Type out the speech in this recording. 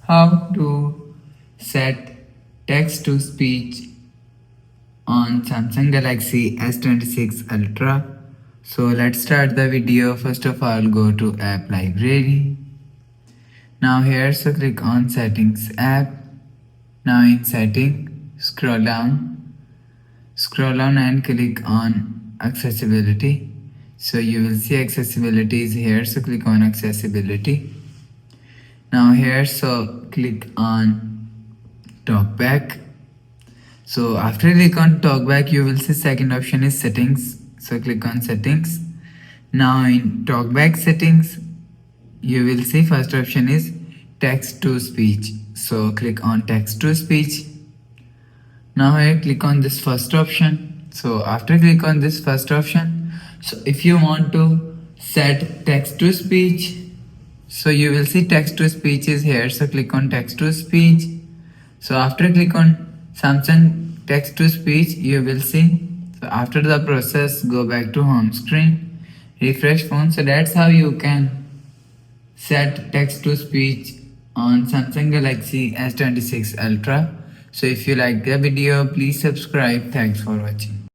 how to set text to speech on Samsung Galaxy S26 Ultra. So let's start the video. First of all, go to app library. Now here, so click on settings app. Now in setting, scroll down and click on accessibility. So you will see accessibility is here, so click on accessibility. Now here, so click on talkback. So after click on talkback, you will see second option is settings. So click on settings. Now in talkback settings, you will see first option is text to speech. So click on text to speech. Now here click on this first option. So after click on this first option, so if you want to set text to speech, so you will see text to speech is here. So click on text to speech. So after click on Samsung text to speech, you will see. So after the process, go back to home screen, refresh phone. So that's how you can set text to speech on Samsung Galaxy S26 Ultra. So if you like the video, please subscribe. Thanks for watching.